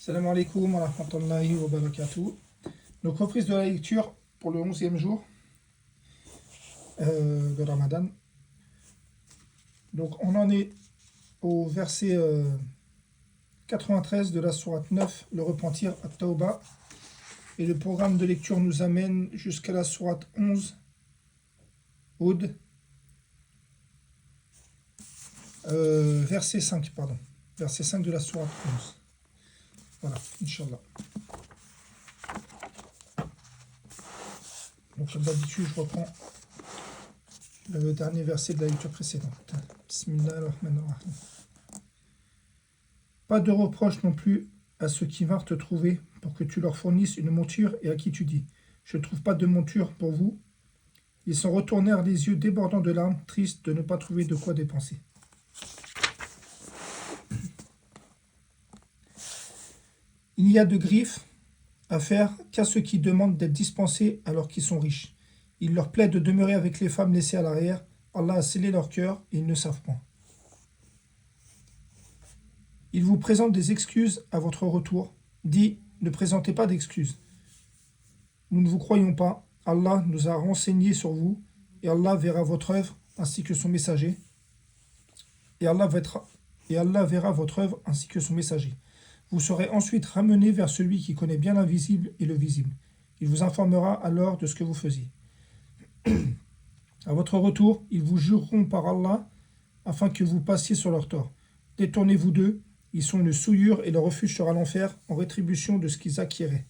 Salam alaikum wa rahmatullahi wa barakatuh. Donc, reprise de la lecture pour le 11e jour de Ramadan. Donc, on en est au verset 93 de la sourate 9, le repentir, at-Tawbah. Et le programme de lecture nous amène jusqu'à la sourate 11, Hud, verset 5, pardon. Verset 5 de la sourate 11. Voilà, Inch'Allah. Donc, comme d'habitude, je reprends le dernier verset de la lecture précédente. Bismillahirrahmanirrahim. Pas de reproche non plus à ceux qui vinrent te trouver pour que tu leur fournisses une monture et à qui tu dis « Je ne trouve pas de monture pour vous ». Ils s'en retournèrent les yeux débordants de larmes, tristes de ne pas trouver de quoi dépenser. Il n'y a de griffes à faire qu'à ceux qui demandent d'être dispensés alors qu'ils sont riches. Il leur plaît de demeurer avec les femmes laissées à l'arrière. Allah a scellé leur cœur et ils ne savent point. Ils vous présentent des excuses à votre retour. Dis, ne présentez pas d'excuses. Nous ne vous croyons pas. Allah nous a renseigné sur vous et Allah verra votre œuvre ainsi que son messager. Et Allah verra votre œuvre ainsi que son messager. Vous serez ensuite ramenés vers celui qui connaît bien l'invisible et le visible. Il vous informera alors de ce que vous faisiez. À votre retour, ils vous jureront par Allah afin que vous passiez sur leur tort. Détournez-vous d'eux, ils sont une souillure et leur refuge sera l'enfer en rétribution de ce qu'ils acquéraient.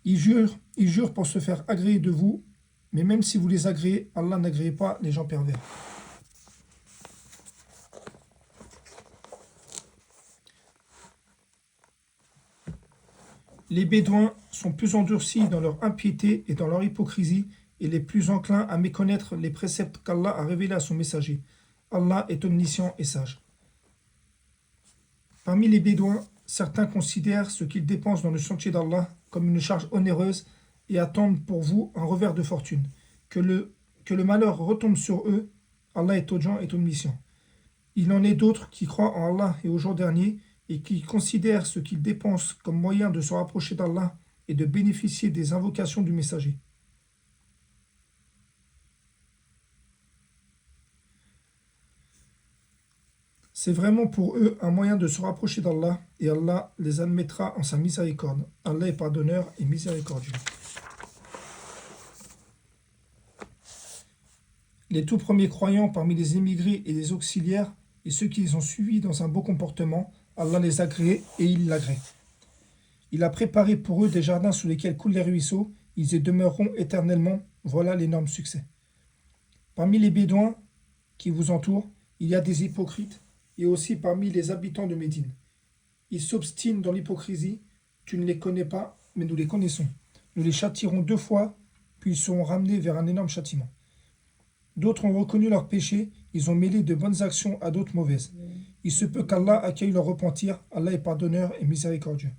Ils jurent pour se faire agréer de vous, mais même si vous les agréez, Allah n'agrée pas les gens pervers. Les Bédouins sont plus endurcis dans leur impiété et dans leur hypocrisie et les plus enclins à méconnaître les préceptes qu'Allah a révélés à son messager. Allah est omniscient et sage. Parmi les Bédouins, certains considèrent ce qu'ils dépensent dans le sentier d'Allah comme une charge onéreuse et attendent pour vous un revers de fortune. Que le malheur retombe sur eux, Allah est audient et omniscient. Il en est d'autres qui croient en Allah et au jour dernier et qui considèrent ce qu'ils dépensent comme moyen de se rapprocher d'Allah et de bénéficier des invocations du messager. C'est vraiment pour eux un moyen de se rapprocher d'Allah et Allah les admettra en sa miséricorde. Allah est pardonneur et miséricordieux. Les tout premiers croyants parmi les émigrés et les auxiliaires et ceux qui les ont suivis dans un beau comportement, Allah les agrée et il l'agrée. Il a préparé pour eux des jardins sous lesquels coulent les ruisseaux, ils y demeureront éternellement, voilà l'énorme succès. Parmi les Bédouins qui vous entourent, il y a des hypocrites, et aussi parmi les habitants de Médine. Ils s'obstinent dans l'hypocrisie, tu ne les connais pas, mais nous les connaissons. Nous les châtierons 2 fois, puis ils seront ramenés vers un énorme châtiment. D'autres ont reconnu leurs péchés, ils ont mêlé de bonnes actions à d'autres mauvaises. Il se peut qu'Allah accueille leur repentir, Allah est pardonneur et miséricordieux.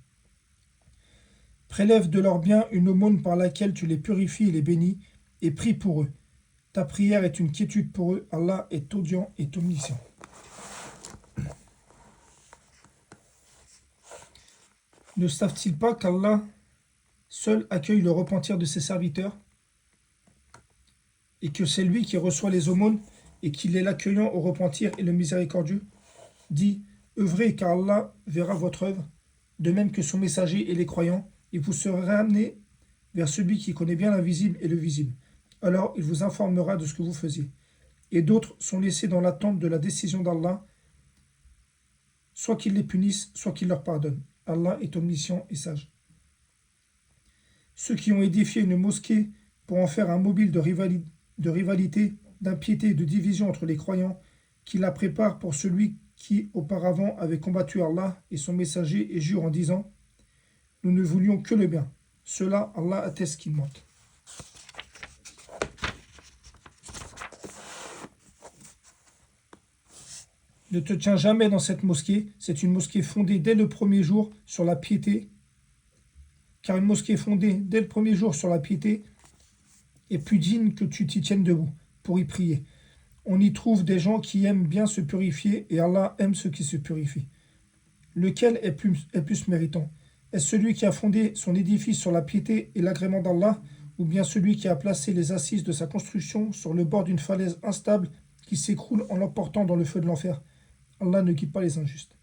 Prélève de leurs biens une aumône par laquelle tu les purifies et les bénis, et prie pour eux. Ta prière est une quiétude pour eux, Allah est audient et omniscient. Ne savent-ils pas qu'Allah seul accueille le repentir de ses serviteurs et que c'est lui qui reçoit les aumônes et qu'il est l'accueillant au repentir et le miséricordieux? Dit, œuvrez car Allah verra votre œuvre, de même que son messager et les croyants, et vous serez ramenés vers celui qui connaît bien l'invisible et le visible. Alors il vous informera de ce que vous faisiez. Et d'autres sont laissés dans l'attente de la décision d'Allah, soit qu'il les punisse, soit qu'il leur pardonne. Allah est omniscient et sage. Ceux qui ont édifié une mosquée pour en faire un mobile de rivalité, d'impiété et de division entre les croyants, qui la préparent pour celui qui auparavant avait combattu Allah et son messager et jure en disant « Nous ne voulions que le bien ». Cela, Allah atteste qu'ils mentent. Ne te tiens jamais dans cette mosquée, c'est une mosquée fondée dès le premier jour sur la piété, car une mosquée fondée dès le premier jour sur la piété est plus digne que tu t'y tiennes debout pour y prier. On y trouve des gens qui aiment bien se purifier et Allah aime ceux qui se purifient. Lequel est plus méritant? Est-ce celui qui a fondé son édifice sur la piété et l'agrément d'Allah, ou bien celui qui a placé les assises de sa construction sur le bord d'une falaise instable qui s'écroule en l'emportant dans le feu de l'enfer? Allah ne guide pas les injustes.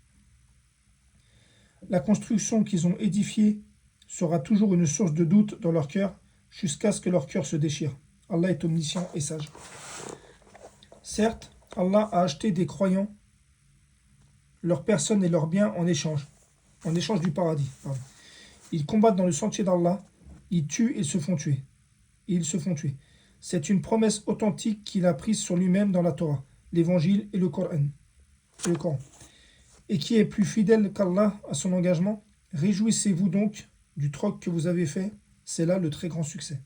La construction qu'ils ont édifiée sera toujours une source de doute dans leur cœur jusqu'à ce que leur cœur se déchire. Allah est omniscient et sage. Certes, Allah a acheté des croyants, leurs personnes et leurs biens en échange du paradis. Pardon. Ils combattent dans le sentier d'Allah, ils tuent et se font tuer. Et ils se font tuer. C'est une promesse authentique qu'il a prise sur lui-même dans la Torah, l'Évangile et le Coran. Et qui est plus fidèle qu'Allah à son engagement? Réjouissez-vous donc du troc que vous avez fait, c'est là le très grand succès.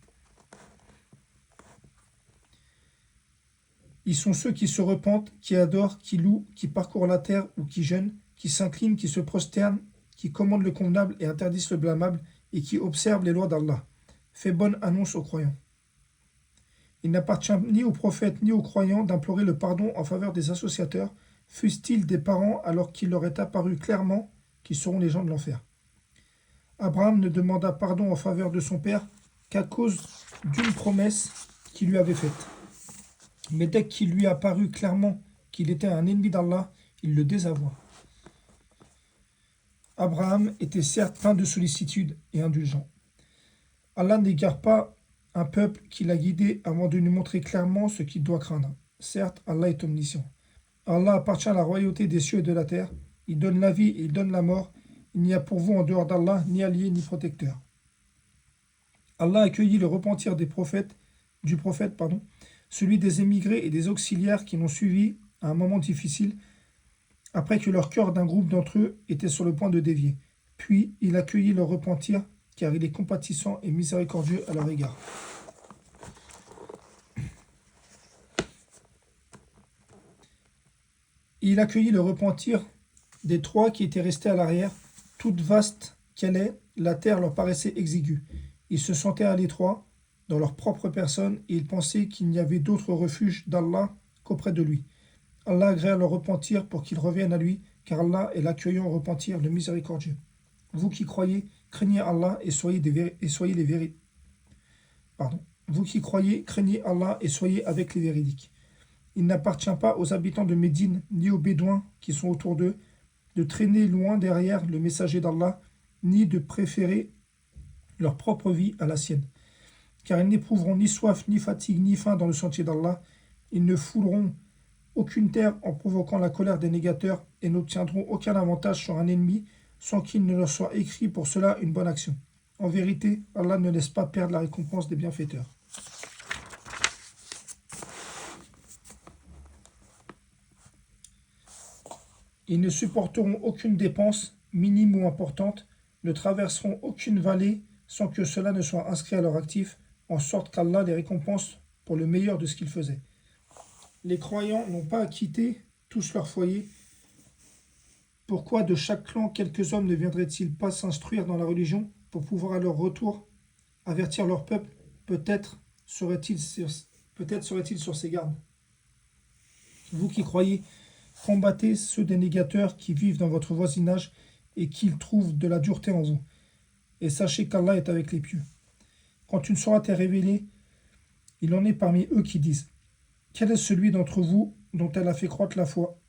Ils sont ceux qui se repentent, qui adorent, qui louent, qui parcourent la terre ou qui jeûnent, qui s'inclinent, qui se prosternent, qui commandent le convenable et interdisent le blâmable, et qui observent les lois d'Allah. Fais bonne annonce aux croyants. Il n'appartient ni aux prophètes ni aux croyants d'implorer le pardon en faveur des associateurs, fussent-ils des parents alors qu'il leur est apparu clairement qu'ils seront les gens de l'enfer. Abraham ne demanda pardon en faveur de son père qu'à cause d'une promesse qu'il lui avait faite. Mais dès qu'il lui apparut clairement qu'il était un ennemi d'Allah, il le désavoua. Abraham était certes plein de sollicitude et indulgent. Allah n'égare pas un peuple qu'il a guidé avant de nous montrer clairement ce qu'il doit craindre. Certes, Allah est omniscient. À Allah appartient la royauté des cieux et de la terre. Il donne la vie et il donne la mort. Il n'y a pour vous en dehors d'Allah ni allié ni protecteur. Allah accueillit le repentir du prophète, celui des émigrés et des auxiliaires qui l'ont suivi à un moment difficile, après que leur cœur d'un groupe d'entre eux était sur le point de dévier. Puis il accueillit leur repentir, car il est compatissant et miséricordieux à leur égard. Il accueillit le repentir des trois qui étaient restés à l'arrière. Toute vaste qu'elle est, la terre leur paraissait exiguë. Ils se sentaient à l'étroit dans leur propre personne et ils pensaient qu'il n'y avait d'autre refuge d'Allah qu'auprès de lui. Allah agréa leur repentir pour qu'ils reviennent à lui, car Allah est l'accueillant au repentir, le miséricordieux. Vous qui croyez, craignez Allah et soyez les véridiques. Vous qui croyez, craignez Allah et soyez avec les véridiques. Il n'appartient pas aux habitants de Médine ni aux Bédouins qui sont autour d'eux de traîner loin derrière le messager d'Allah, ni de préférer leur propre vie à la sienne. Car ils n'éprouveront ni soif, ni fatigue, ni faim dans le sentier d'Allah. Ils ne fouleront aucune terre en provoquant la colère des négateurs et n'obtiendront aucun avantage sur un ennemi sans qu'il ne leur soit écrit pour cela une bonne action. En vérité, Allah ne laisse pas perdre la récompense des bienfaiteurs. Ils ne supporteront aucune dépense, minime ou importante, ne traverseront aucune vallée sans que cela ne soit inscrit à leur actif, en sorte qu'Allah les récompense pour le meilleur de ce qu'ils faisaient. Les croyants n'ont pas quitté tous leur foyer. Pourquoi de chaque clan quelques hommes ne viendraient-ils pas s'instruire dans la religion pour pouvoir à leur retour avertir leur peuple? Peut-être seraient-ils sur ses gardes. Vous qui croyez, combattez ceux des négateurs qui vivent dans votre voisinage et qu'ils trouvent de la dureté en vous. Et sachez qu'Allah est avec les pieux. Quand une sourate est révélée, il en est parmi eux qui disent: quel est celui d'entre vous dont elle a fait croître la foi?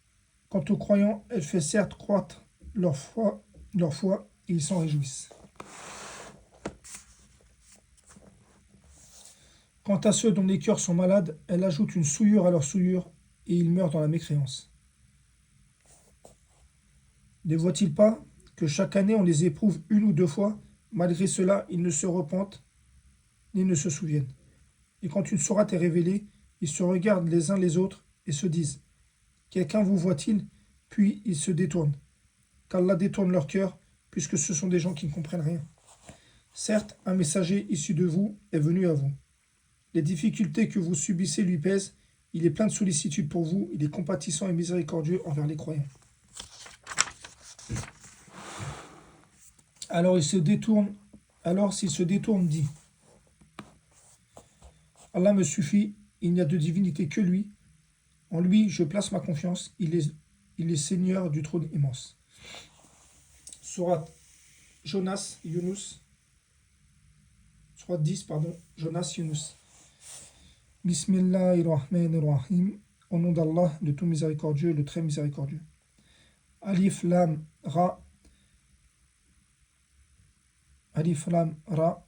Quant aux croyants, elle fait certes croître leur foi et ils s'en réjouissent. Quant à ceux dont les cœurs sont malades, elle ajoute une souillure à leur souillure et ils meurent dans la mécréance. Ne voient-ils pas que chaque année on les éprouve une ou deux fois? Malgré cela, ils ne se repentent ni ne se souviennent. Et quand une sourate est révélée, ils se regardent les uns les autres et se disent: quelqu'un vous voit-il? Puis ils se détournent. Qu'Allah détourne leur cœur, puisque ce sont des gens qui ne comprennent rien. Certes, un messager issu de vous est venu à vous. Les difficultés que vous subissez lui pèsent. Il est plein de sollicitude pour vous. Il est compatissant et miséricordieux envers les croyants. Alors s'il se détourne, dit: Allah me suffit, il n'y a de divinité que lui. En lui, je place ma confiance. Il est Seigneur du trône immense. Surat Jonas, Yunus. Surat 10, pardon. Jonas, Yunus. Bismillahirrahmanirrahim. Au nom d'Allah, le tout miséricordieux, le très miséricordieux. Alif Lam Ra. Alif Lam Ra.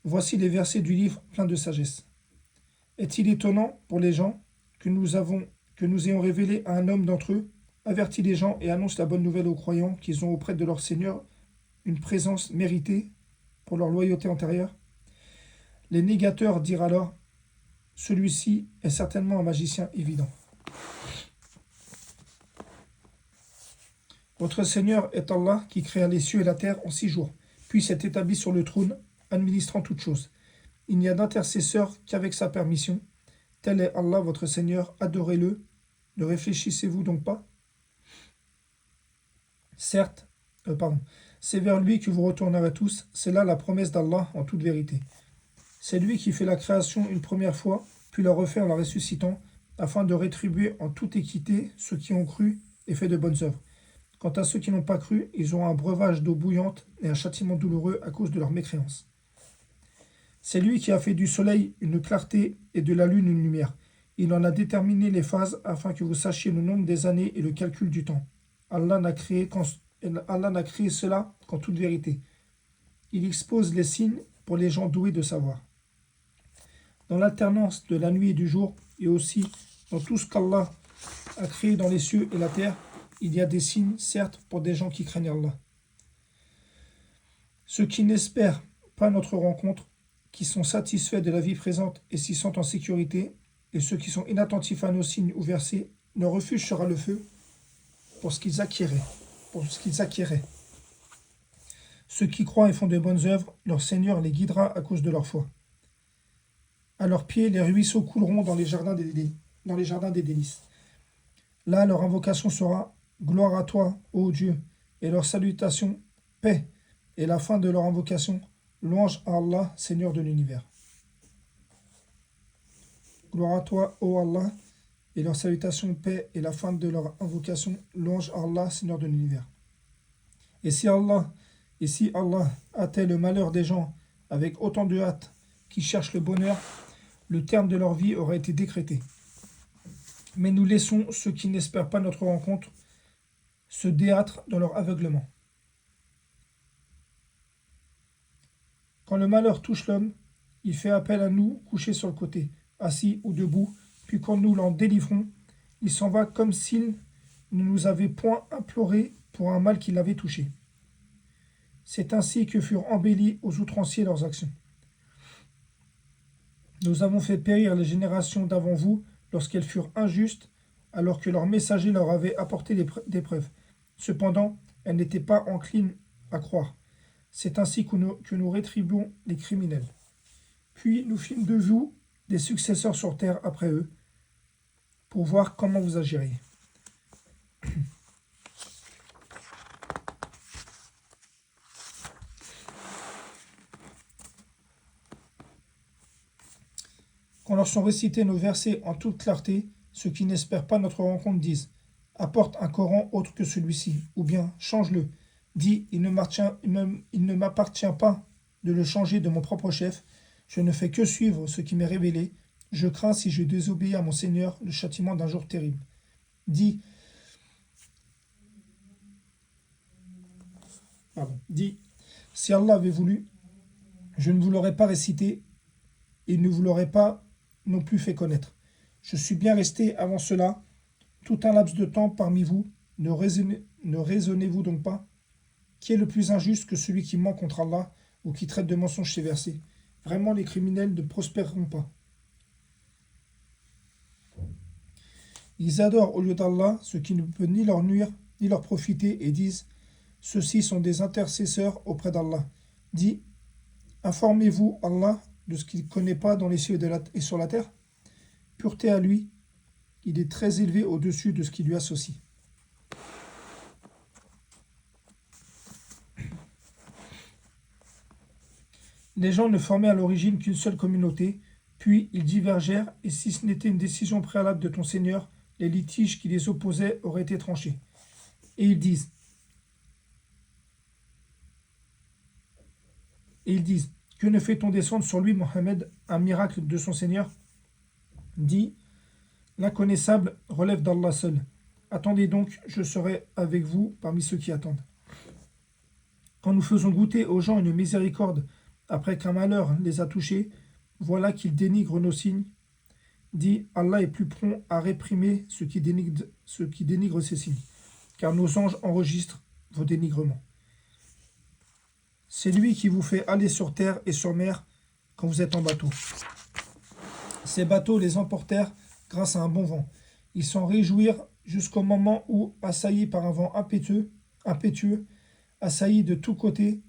Voici les versets du livre plein de sagesse. Est-il étonnant pour les gens que nous ayons révélé à un homme d'entre eux, avertit les gens et annonce la bonne nouvelle aux croyants qu'ils ont auprès de leur Seigneur une présence méritée pour leur loyauté antérieure? Les négateurs dirent alors, celui-ci est certainement un magicien évident. Votre Seigneur est Allah qui créa les cieux et la terre en 6 jours, puis s'est établi sur le trône, administrant toutes choses. Il n'y a d'intercesseur qu'avec sa permission. Tel est Allah votre Seigneur, adorez-le. Ne réfléchissez-vous donc pas? Certes, c'est vers lui que vous retournerez tous, c'est là la promesse d'Allah en toute vérité. C'est lui qui fait la création une première fois, puis la refait en la ressuscitant, afin de rétribuer en toute équité ceux qui ont cru et fait de bonnes œuvres. Quant à ceux qui n'ont pas cru, ils auront un breuvage d'eau bouillante et un châtiment douloureux à cause de leur mécréance. C'est lui qui a fait du soleil une clarté et de la lune une lumière. Il en a déterminé les phases afin que vous sachiez le nombre des années et le calcul du temps. Allah n'a créé cela qu'en toute vérité. Il expose les signes pour les gens doués de savoir. Dans l'alternance de la nuit et du jour, et aussi dans tout ce qu'Allah a créé dans les cieux et la terre, il y a des signes, certes, pour des gens qui craignent Allah. Ceux qui n'espèrent pas notre rencontre, qui sont satisfaits de la vie présente et s'y sentent en sécurité, et ceux qui sont inattentifs à nos signes ou versets, leur refuge sera le feu pour ce qu'ils acquéraient. Ceux qui croient et font de bonnes œuvres, leur Seigneur les guidera à cause de leur foi. À leurs pieds, les ruisseaux couleront dans les jardins des délices. Là, leur invocation sera « Gloire à toi, ô Dieu », et leur salutation « Paix », et la fin de leur invocation « Louange à Allah, Seigneur de l'univers ». Gloire à toi, ô Allah, et leur salutation « Paix », et la fin de leur invocation « Louange à Allah, Seigneur de l'univers ». Et si Allah hâtait le malheur des gens avec autant de hâte qui cherchent le bonheur, le terme de leur vie aurait été décrété. Mais nous laissons ceux qui n'espèrent pas notre rencontre se déâtrent dans leur aveuglement. Quand le malheur touche l'homme, il fait appel à nous couchés sur le côté, assis ou debout, puis quand nous l'en délivrons, il s'en va comme s'il ne nous avait point imploré pour un mal qui l'avait touché. C'est ainsi que furent embellis aux outranciers leurs actions. Nous avons fait périr les générations d'avant vous lorsqu'elles furent injustes, alors que leurs messagers leur avaient apporté des preuves. Cependant, elles n'étaient pas enclines à croire. C'est ainsi que nous rétribuons les criminels. Puis nous fîmes de vous des successeurs sur terre après eux, pour voir comment vous agiriez. Quand leur sont récités nos versets en toute clarté, ceux qui n'espèrent pas notre rencontre disent « Apporte un Coran autre que celui-ci » ou bien « Change-le ». Dis « Il ne m'appartient pas de le changer de mon propre chef. Je ne fais que suivre ce qui m'est révélé. Je crains, si je désobéis à mon Seigneur, le châtiment d'un jour terrible. » Dis « Si Allah avait voulu, je ne vous l'aurais pas récité et ne vous l'aurais pas non plus fait connaître. Je suis bien resté avant cela tout un laps de temps parmi vous. Ne raisonnez-vous donc pas? Qui est le plus injuste que celui qui ment contre Allah ou qui traite de mensonges ces versets? Vraiment, les criminels ne prospéreront pas. Ils adorent au lieu d'Allah ce qui ne peut ni leur nuire ni leur profiter et disent « Ceux-ci sont des intercesseurs auprès d'Allah. » Dis « Informez-vous Allah de ce qu'il ne connaît pas dans les cieux et sur la terre. Pureté à lui, il est très élevé au-dessus de ce qui lui associe. » Les gens ne formaient à l'origine qu'une seule communauté, puis ils divergèrent, et si ce n'était une décision préalable de ton Seigneur, les litiges qui les opposaient auraient été tranchés. Et ils disent Et ils disent, que ne fait-on descendre sur lui, Mohammed, un miracle de son Seigneur? Dit, l'inconnaissable relève d'Allah seul. Attendez donc, je serai avec vous parmi ceux qui attendent. Quand nous faisons goûter aux gens une miséricorde après qu'un malheur les a touchés, voilà qu'ils dénigrent nos signes. Dit, Allah est plus prompt à réprimer ceux qui dénigrent ses signes, car nos anges enregistrent vos dénigrements. C'est lui qui vous fait aller sur terre et sur mer quand vous êtes en bateau. Ces bateaux les emportèrent grâce à un bon vent. Ils s'en réjouirent jusqu'au moment où, assaillis par un vent impétueux, assaillis de tous côtés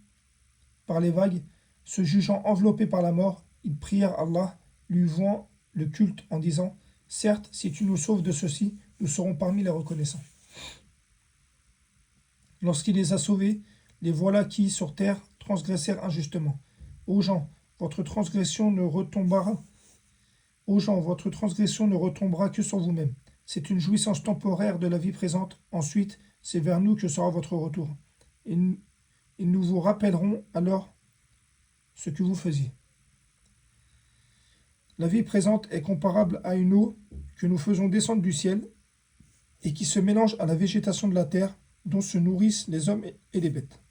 par les vagues, se jugeant enveloppés par la mort, ils prièrent Allah, lui vouant le culte en disant, certes, si tu nous sauves de ceci, nous serons parmi les reconnaissants. Lorsqu'il les a sauvés, les voilà qui, sur terre, transgressèrent injustement. Ô gens, votre transgression ne retombera que sur vous-même. C'est une jouissance temporaire de la vie présente. Ensuite, c'est vers nous que sera votre retour. Et nous vous rappellerons alors ce que vous faisiez. La vie présente est comparable à une eau que nous faisons descendre du ciel et qui se mélange à la végétation de la terre dont se nourrissent les hommes et les bêtes.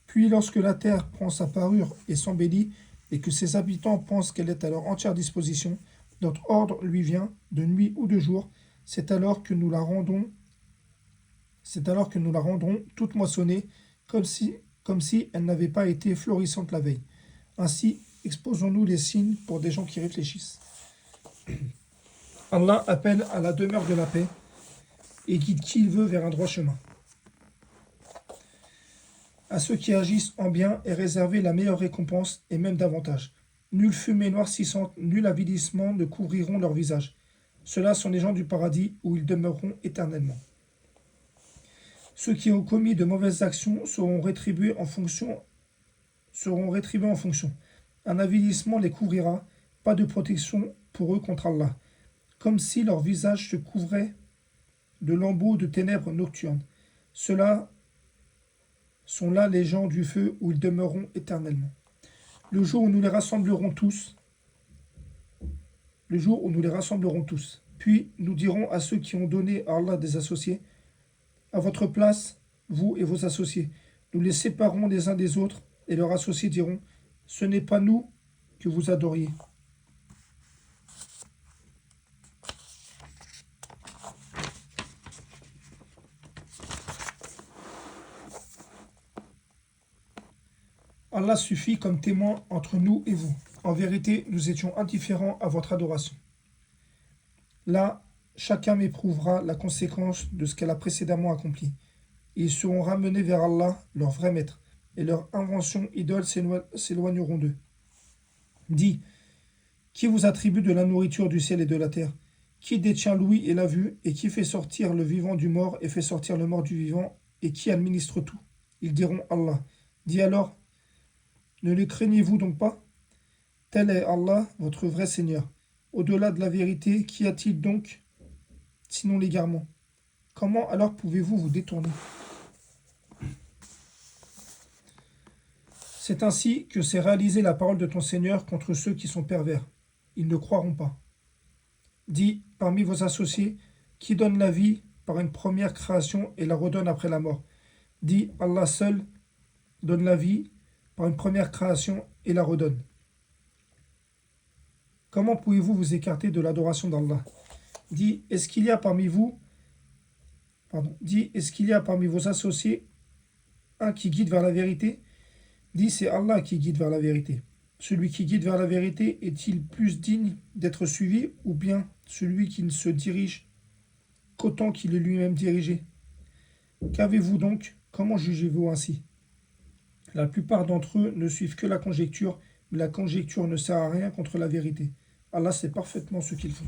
Puis lorsque la terre prend sa parure et s'embellit et que ses habitants pensent qu'elle est à leur entière disposition, notre ordre lui vient, de nuit ou de jour, c'est alors que nous la rendrons toute moissonnée, comme si elle n'avait pas été florissante la veille. Ainsi, exposons-nous les signes pour des gens qui réfléchissent. Allah appelle à la demeure de la paix et guide qui il veut vers un droit chemin. À ceux qui agissent en bien est réservée la meilleure récompense et même davantage. Nulle fumée noircissante, nul avilissement ne couvriront leur visage. Ceux-là sont les gens du paradis où ils demeureront éternellement. Ceux qui ont commis de mauvaises actions seront rétribués en fonction. Un avilissement les couvrira, pas de protection pour eux contre Allah, comme si leur visage se couvrait de lambeaux de ténèbres nocturnes. Ceux-là sont là les gens du feu où ils demeureront éternellement. Le jour où nous les rassemblerons tous, puis nous dirons à ceux qui ont donné à Allah des associés, à votre place, vous et vos associés, nous les séparerons les uns des autres, et leurs associés diront, ce n'est pas nous que vous adoriez. Allah suffit comme témoin entre nous et vous. En vérité, nous étions indifférents à votre adoration. Là, chacun m'éprouvera la conséquence de ce qu'elle a précédemment accompli. Ils seront ramenés vers Allah, leur vrai maître, et leurs inventions idoles s'éloigneront d'eux. Dis, qui vous attribue de la nourriture du ciel et de la terre? Qui détient l'ouïe et la vue, et qui fait sortir le vivant du mort et fait sortir le mort du vivant, et qui administre tout? Ils diront Allah. Dis alors, ne le craignez-vous donc pas? Tel est Allah, votre vrai Seigneur. Au-delà de la vérité, qu'y a-t-il donc, sinon l'égarement? Comment alors pouvez-vous vous détourner? C'est ainsi que s'est réalisée la parole de ton Seigneur contre ceux qui sont pervers. Ils ne croiront pas. Dis, parmi vos associés, qui donne la vie par une première création et la redonne après la mort? Dis, Allah seul donne la vie par une première création et la redonne. Comment pouvez-vous vous écarter de l'adoration d'Allah? Dis, est-ce qu'il y a parmi vos associés un qui guide vers la vérité? Dis, c'est Allah qui guide vers la vérité. Celui qui guide vers la vérité est-il plus digne d'être suivi ou bien celui qui ne se dirige qu'autant qu'il est lui-même dirigé? Qu'avez-vous donc? Comment jugez-vous ainsi? La plupart d'entre eux ne suivent que la conjecture, mais la conjecture ne sert à rien contre la vérité. Allah sait parfaitement ce qu'ils font.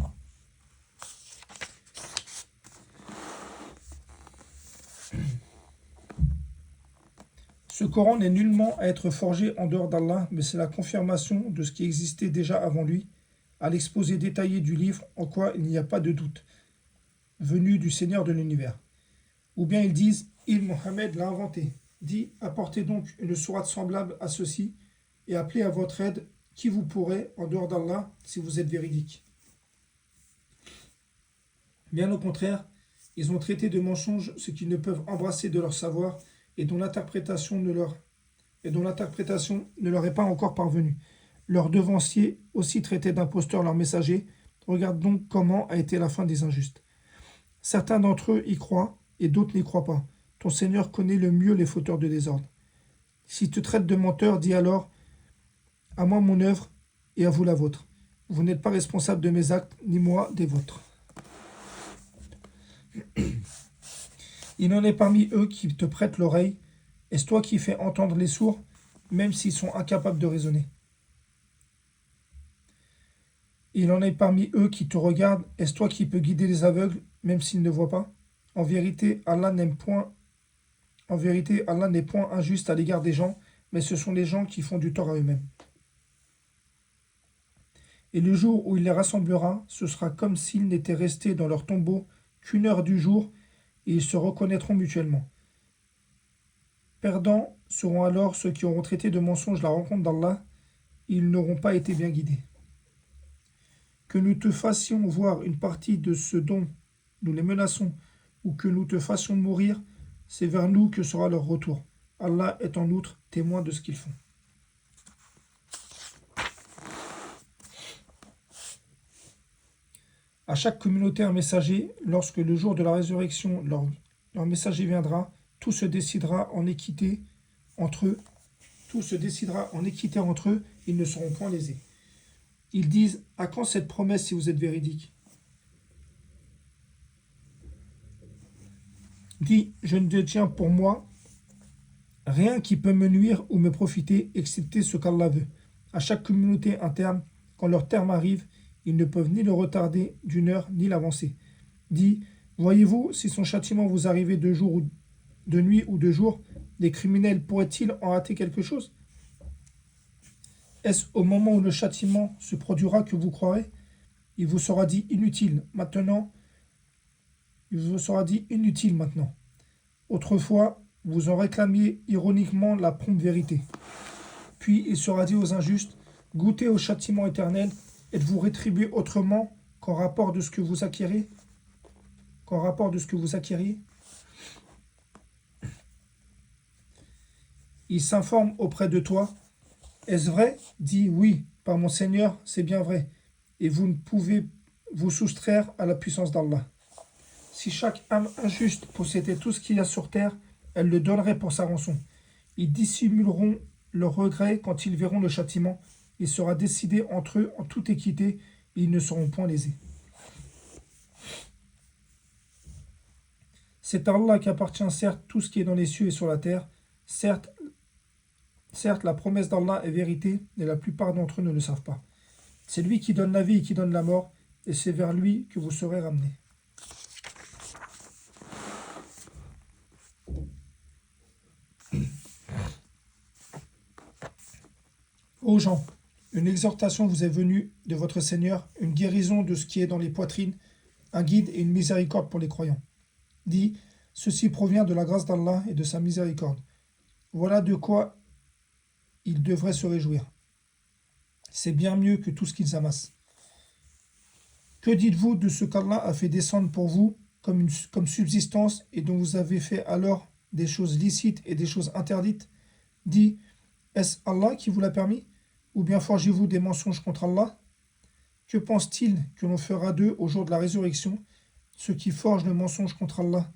Ce Coran n'est nullement à être forgé en dehors d'Allah, mais c'est la confirmation de ce qui existait déjà avant lui, à l'exposé détaillé du livre en quoi il n'y a pas de doute, venu du Seigneur de l'univers. Ou bien ils disent, Mohammed l'a inventé. Dit, apportez donc une sourate semblable à ceci, et appelez à votre aide qui vous pourrez en dehors d'Allah si vous êtes véridique. Bien au contraire, ils ont traité de mensonges ce qu'ils ne peuvent embrasser de leur savoir et dont l'interprétation ne leur est pas encore parvenue. Leurs devanciers aussi traitaient d'imposteurs leurs messagers. Regarde donc comment a été la fin des injustes. Certains d'entre eux y croient et d'autres n'y croient pas. Ton Seigneur connaît le mieux les fauteurs de désordre. S'ils te traitent de menteur, dis alors à moi mon œuvre et à vous la vôtre. Vous n'êtes pas responsable de mes actes, ni moi des vôtres. Il en est parmi eux qui te prêtent l'oreille. Est-ce toi qui fais entendre les sourds, même s'ils sont incapables de raisonner? Il en est parmi eux qui te regardent. Est-ce toi qui peux guider les aveugles, même s'ils ne voient pas? En vérité, Allah n'est point injuste à l'égard des gens, mais ce sont les gens qui font du tort à eux-mêmes. Et le jour où il les rassemblera, ce sera comme s'ils n'étaient restés dans leur tombeau qu'une heure du jour, et ils se reconnaîtront mutuellement. Perdants seront alors ceux qui auront traité de mensonge la rencontre d'Allah, ils n'auront pas été bien guidés. Que nous te fassions voir une partie de ce dont nous les menaçons, ou que nous te fassions mourir, c'est vers nous que sera leur retour. Allah est en outre témoin de ce qu'ils font. À chaque communauté un messager, lorsque le jour de la résurrection, leur messager viendra, tout se décidera en équité entre eux. Tout se décidera en équité entre eux, ils ne seront point lésés. Ils disent, à quand cette promesse si vous êtes véridique? Dis, je ne détiens pour moi rien qui peut me nuire ou me profiter, excepté ce qu'Allah veut. À chaque communauté interne, quand leur terme arrive, ils ne peuvent ni le retarder d'une heure, ni l'avancer. Dis, voyez-vous, si son châtiment vous arrivait de jour ou de nuit ou de jour, les criminels pourraient-ils en hâter quelque chose? Est-ce au moment où le châtiment se produira que vous croirez? Il vous sera dit inutile maintenant. Il vous sera dit inutile maintenant. Autrefois, vous en réclamiez ironiquement la prompte vérité. Puis il sera dit aux injustes, goûtez au châtiment éternel, êtes-vous rétribué autrement qu'en rapport de ce que vous acquérez? Il s'informe auprès de toi. Est-ce vrai? Dis oui, par mon Seigneur, c'est bien vrai. Et vous ne pouvez vous soustraire à la puissance d'Allah. Si chaque âme injuste possédait tout ce qu'il y a sur terre, elle le donnerait pour sa rançon. Ils dissimuleront leur regret quand ils verront le châtiment. Il sera décidé entre eux en toute équité et ils ne seront point lésés. C'est à Allah qu'appartient certes tout ce qui est dans les cieux et sur la terre. Certes, la promesse d'Allah est vérité, mais la plupart d'entre eux ne le savent pas. C'est lui qui donne la vie et qui donne la mort, et c'est vers lui que vous serez ramenés. Ô gens, une exhortation vous est venue de votre Seigneur, une guérison de ce qui est dans les poitrines, un guide et une miséricorde pour les croyants. Dis, ceci provient de la grâce d'Allah et de sa miséricorde. Voilà de quoi ils devraient se réjouir. C'est bien mieux que tout ce qu'ils amassent. Que dites-vous de ce qu'Allah a fait descendre pour vous comme subsistance et dont vous avez fait alors des choses licites et des choses interdites? Dis, est-ce Allah qui vous l'a permis? Ou bien forgez-vous des mensonges contre Allah? Que pense-t-il que l'on fera d'eux au jour de la résurrection, ceux qui forgent le mensonge contre Allah?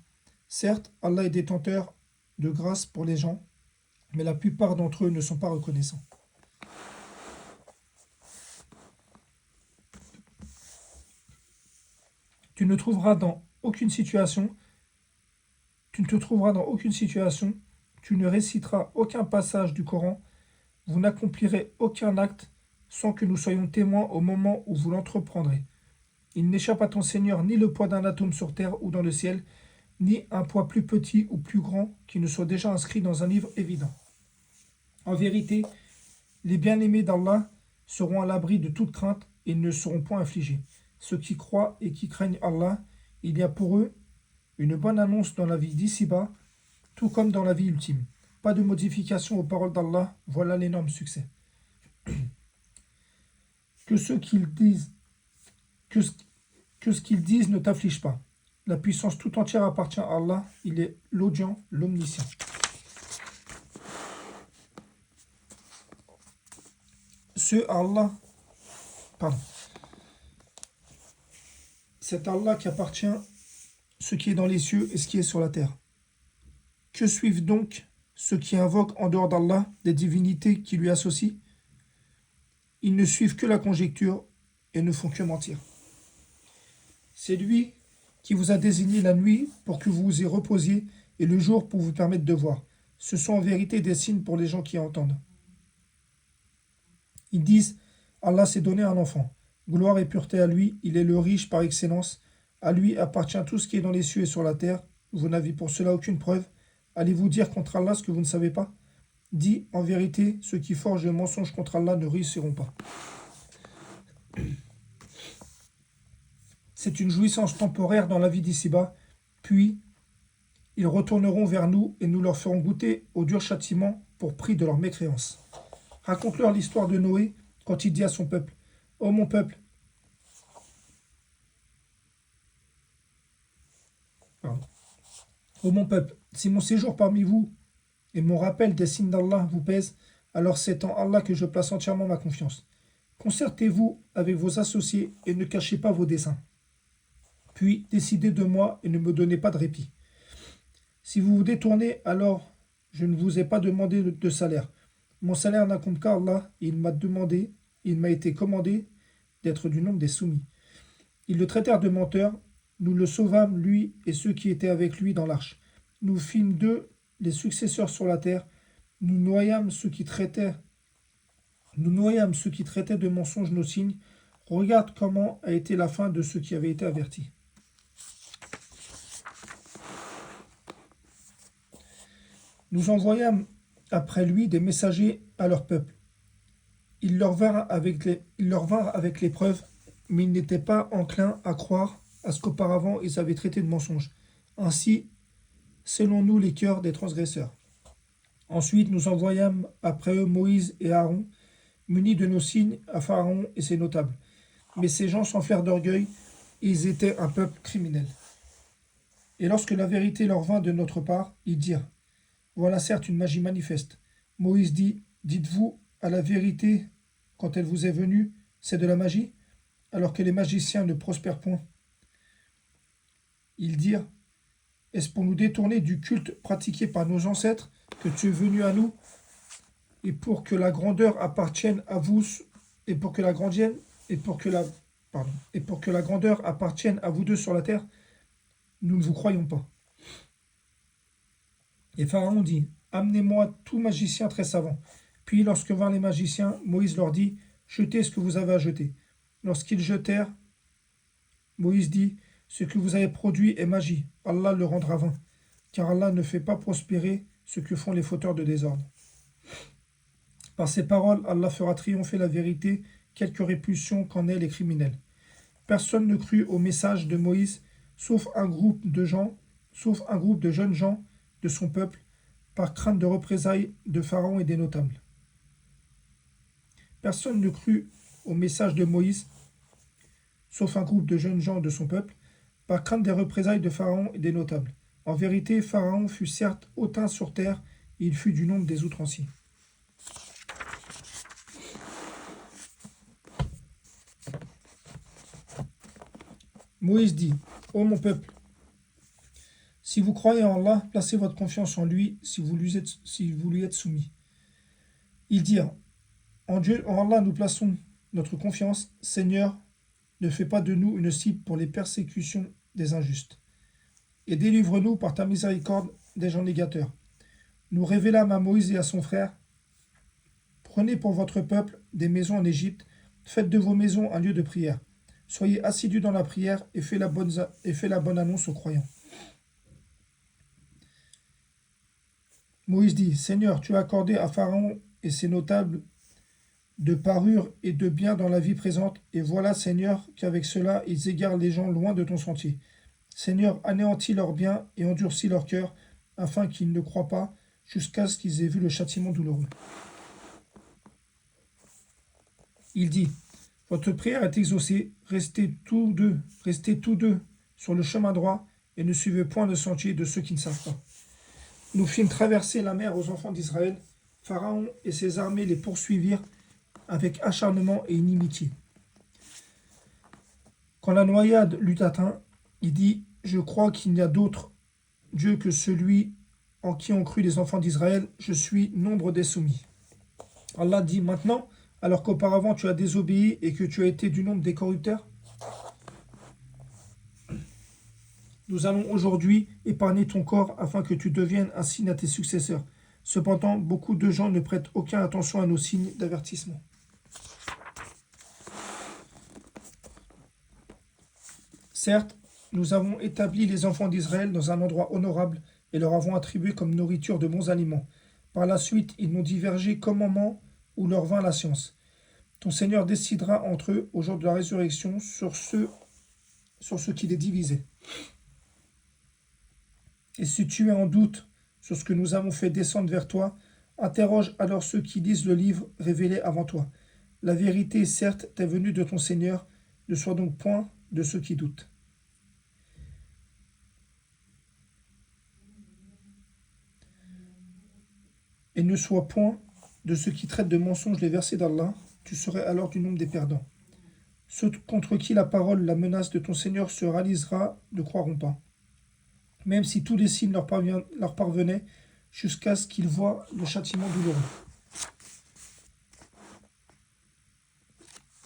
Certes, Allah est détenteur de grâce pour les gens, mais la plupart d'entre eux ne sont pas reconnaissants. Tu ne te trouveras dans aucune situation, tu ne réciteras aucun passage du Coran, vous n'accomplirez aucun acte sans que nous soyons témoins au moment où vous l'entreprendrez. Il n'échappe à ton Seigneur ni le poids d'un atome sur terre ou dans le ciel, ni un poids plus petit ou plus grand qui ne soit déjà inscrit dans un livre évident. En vérité, les bien-aimés d'Allah seront à l'abri de toute crainte et ne seront point affligés. Ceux qui croient et qui craignent Allah, il y a pour eux une bonne annonce dans la vie d'ici-bas, tout comme dans la vie ultime. Pas de modification aux paroles d'Allah, voilà l'énorme succès. que ce qu'ils disent, que ce, que ce qu'ils disent ne t'afflige pas. La puissance tout entière appartient à Allah, il est l'audient, l'omniscient. Ce Allah, pardon, c'est Allah qui appartient ce qui est dans les cieux et ce qui est sur la terre. Que suivent donc ceux qui invoquent en dehors d'Allah des divinités qui lui associent? Ils ne suivent que la conjecture et ne font que mentir. C'est lui qui vous a désigné la nuit pour que vous vous y reposiez et le jour pour vous permettre de voir. Ce sont en vérité des signes pour les gens qui entendent. Ils disent, Allah s'est donné un enfant. Gloire et pureté à lui, il est le riche par excellence. À lui appartient tout ce qui est dans les cieux et sur la terre. Vous n'avez pour cela aucune preuve. Allez-vous dire contre Allah ce que vous ne savez pas? Dis, en vérité, ceux qui forgent le mensonge contre Allah ne réussiront pas. C'est une jouissance temporaire dans la vie d'ici-bas, puis ils retourneront vers nous et nous leur ferons goûter au dur châtiment pour prix de leur mécréance. Raconte-leur l'histoire de Noé quand il dit à son peuple, ô mon peuple, pardon, ô mon peuple, si mon séjour parmi vous et mon rappel des signes d'Allah vous pèse, alors c'est en Allah que je place entièrement ma confiance. Concertez-vous avec vos associés et ne cachez pas vos desseins. Puis décidez de moi et ne me donnez pas de répit. Si vous vous détournez, alors je ne vous ai pas demandé de salaire. Mon salaire n'incombe qu'à Allah et il m'a été commandé d'être du nombre des soumis. Ils le traitèrent de menteur, nous le sauvâmes, lui et ceux qui étaient avec lui dans l'arche. Nous fîmes d'eux les successeurs sur la terre, nous noyâmes ceux qui traitaient de mensonges nos signes. Regarde comment a été la fin de ceux qui avaient été avertis. Nous envoyâmes après lui des messagers à leur peuple. Ils leur vinrent avec les preuves, mais ils n'étaient pas enclins à croire à ce qu'auparavant ils avaient traité de mensonges. Ainsi, scellons-nous les cœurs des transgresseurs. Ensuite, nous envoyâmes après eux Moïse et Aaron, munis de nos signes à Pharaon et ses notables. Mais ces gens s'enflèrent d'orgueil, et ils étaient un peuple criminel. Et lorsque la vérité leur vint de notre part, ils dirent, voilà certes une magie manifeste. Moïse dit, dites-vous à la vérité quand elle vous est venue, c'est de la magie, alors que les magiciens ne prospèrent point. Ils dirent, est-ce pour nous détourner du culte pratiqué par nos ancêtres que tu es venu à nous, et pour que la grandeur appartienne à vous, et pour que la grandeur, et pour que la, pardon, et pour que la grandeur appartienne à vous deux sur la terre, nous ne vous croyons pas. Et Pharaon dit, amenez-moi tout magicien très savant. Puis lorsque vinrent les magiciens, Moïse leur dit, jetez ce que vous avez à jeter. Lorsqu'ils jetèrent, Moïse dit, ce que vous avez produit est magie, Allah le rendra vain, car Allah ne fait pas prospérer ce que font les fauteurs de désordre. Par ces paroles, Allah fera triompher la vérité, quelque répulsion qu'en aient les criminels. Personne ne crut au message de Moïse, sauf un groupe de jeunes gens de son peuple, par crainte de représailles de Pharaon et des notables. Personne ne crut au message de Moïse, sauf un groupe de jeunes gens de son peuple, par crainte des représailles de Pharaon et des notables. En vérité, Pharaon fut certes hautain sur terre, et il fut du nombre des outranciers. Moïse dit, ô mon peuple, si vous croyez en Allah, placez votre confiance en lui si vous lui êtes soumis. Ils dirent, en Dieu, en Allah, nous plaçons notre confiance. Seigneur, ne fais pas de nous une cible pour les persécutions des injustes. Et délivre-nous par ta miséricorde des gens négateurs. Nous révélâmes à Moïse et à son frère, prenez pour votre peuple des maisons en Égypte, faites de vos maisons un lieu de prière. Soyez assidus dans la prière et faites la bonne annonce aux croyants. Moïse dit, Seigneur, tu as accordé à Pharaon et ses notables de parure et de bien dans la vie présente, et voilà, Seigneur, qu'avec cela, ils égarent les gens loin de ton sentier. Seigneur, anéantis leurs biens et endurcis leur cœur, afin qu'ils ne croient pas, jusqu'à ce qu'ils aient vu le châtiment douloureux. Il dit, Votre prière est exaucée, restez tous deux sur le chemin droit et ne suivez point le sentier de ceux qui ne savent pas. Nous fîmes traverser la mer aux enfants d'Israël. Pharaon et ses armées les poursuivirent avec acharnement et inimitié. Quand la noyade l'eut atteint, il dit: Je crois qu'il n'y a d'autre Dieu que celui en qui ont cru les enfants d'Israël. Je suis nombre des soumis. Allah dit: Maintenant, alors qu'auparavant tu as désobéi et que tu as été du nombre des corrupteurs, nous allons aujourd'hui épargner ton corps afin que tu deviennes un signe à tes successeurs. Cependant, beaucoup de gens ne prêtent aucune attention à nos signes d'avertissement. Certes, nous avons établi les enfants d'Israël dans un endroit honorable et leur avons attribué comme nourriture de bons aliments. Par la suite, ils n'ont divergé qu'au moment où leur vint la science. Ton Seigneur décidera entre eux au jour de la résurrection sur ce qui les divisait. Et si tu es en doute sur ce que nous avons fait descendre vers toi, interroge alors ceux qui lisent le livre révélé avant toi. La vérité, certes, t'est venue de ton Seigneur, ne sois donc point de ceux qui doutent. Et ne sois point de ceux qui traitent de mensonges les versets d'Allah, tu serais alors du nombre des perdants. Ceux contre qui la parole, la menace de ton Seigneur se réalisera ne croiront pas, même si tous les signes leur parvenaient jusqu'à ce qu'ils voient le châtiment douloureux.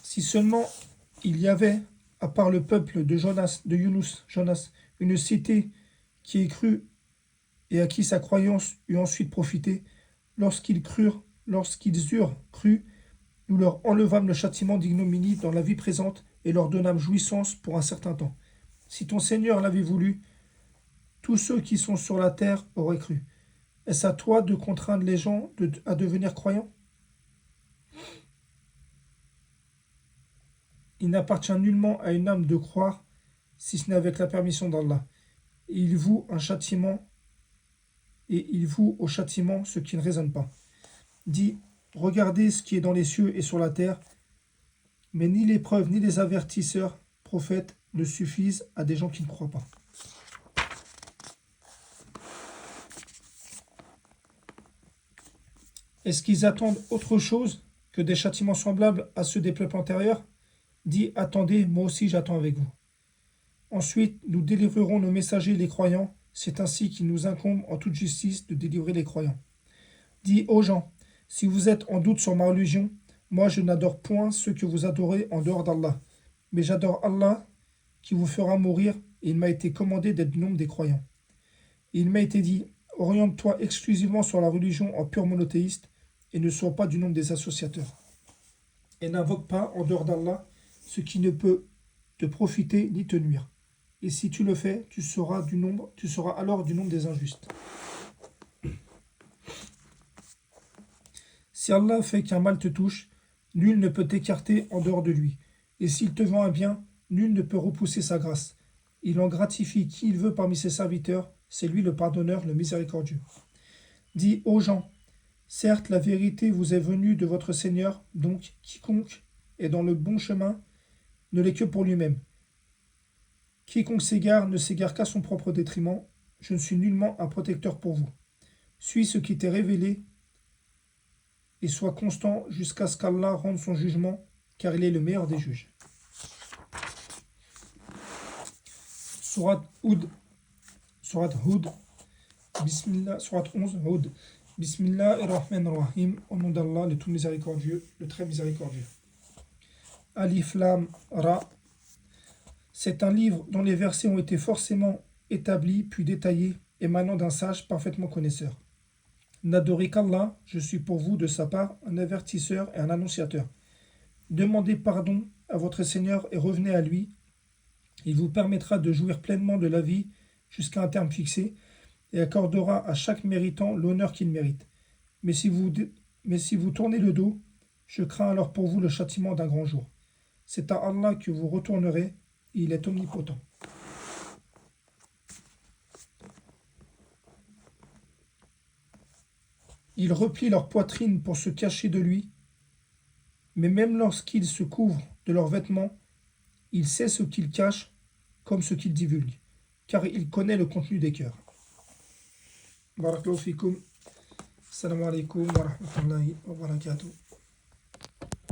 Si seulement il y avait, à part le peuple de Jonas, une cité qui ait cru et à qui sa croyance eut ensuite profité, lorsqu'ils eurent cru, nous leur enlevâmes le châtiment d'ignominie dans la vie présente et leur donnâmes jouissance pour un certain temps. Si ton Seigneur l'avait voulu, tous ceux qui sont sur la terre auraient cru. Est-ce à toi de contraindre les gens à devenir croyants? Il n'appartient nullement à une âme de croire, si ce n'est avec la permission d'Allah. Et il voue au châtiment ce qui ne raisonne pas. Dit: Regardez ce qui est dans les cieux et sur la terre, mais ni les preuves ni les avertisseurs, prophètes, ne suffisent à des gens qui ne croient pas. Est-ce qu'ils attendent autre chose que des châtiments semblables à ceux des peuples antérieurs? Dit: Attendez, moi aussi j'attends avec vous. Ensuite, nous délivrerons nos messagers les croyants. C'est ainsi qu'il nous incombe en toute justice de délivrer les croyants. Dit aux gens: Si vous êtes en doute sur ma religion, moi je n'adore point ceux que vous adorez en dehors d'Allah. Mais j'adore Allah qui vous fera mourir, et il m'a été commandé d'être du nombre des croyants. Et il m'a été dit: Oriente-toi exclusivement sur la religion en pur monothéiste, et ne sois pas du nombre des associateurs. Et n'invoque pas en dehors d'Allah ce qui ne peut te profiter ni te nuire. Et si tu le fais, tu seras alors du nombre des injustes. Si Allah fait qu'un mal te touche, nul ne peut t'écarter en dehors de lui. Et s'il te vend un bien, nul ne peut repousser sa grâce. Il en gratifie qui il veut parmi ses serviteurs, c'est lui le pardonneur, le miséricordieux. Dis aux gens: Certes, la vérité vous est venue de votre Seigneur, donc quiconque est dans le bon chemin ne l'est que pour lui-même. Quiconque s'égare ne s'égare qu'à son propre détriment. Je ne suis nullement un protecteur pour vous. Suis ce qui t'est révélé et sois constant jusqu'à ce qu'Allah rende son jugement, car il est le meilleur des juges. Surat Hud, Bismillah, Surat 11, Hud. Bismillahirrahmanirrahim, au nom d'Allah, le tout miséricordieux, le très miséricordieux. Alif Lam Ra. C'est un livre dont les versets ont été forcément établis puis détaillés, émanant d'un sage parfaitement connaisseur. N'adorez qu'Allah, je suis pour vous de sa part un avertisseur et un annonciateur. Demandez pardon à votre Seigneur et revenez à lui. Il vous permettra de jouir pleinement de la vie jusqu'à un terme fixé et accordera à chaque méritant l'honneur qu'il mérite. Mais si vous tournez le dos, je crains alors pour vous le châtiment d'un grand jour. C'est à Allah que vous retournerez, et il est omnipotent. Ils replient leur poitrine pour se cacher de lui, Mais même lorsqu'ils se couvrent de leurs vêtements, il sait ce qu'ils cachent comme ce qu'ils divulguent, car il connaît le contenu des cœurs. Barakallahu fikum. Assalamu alaikum wa rahmatullahi wa barakatuh.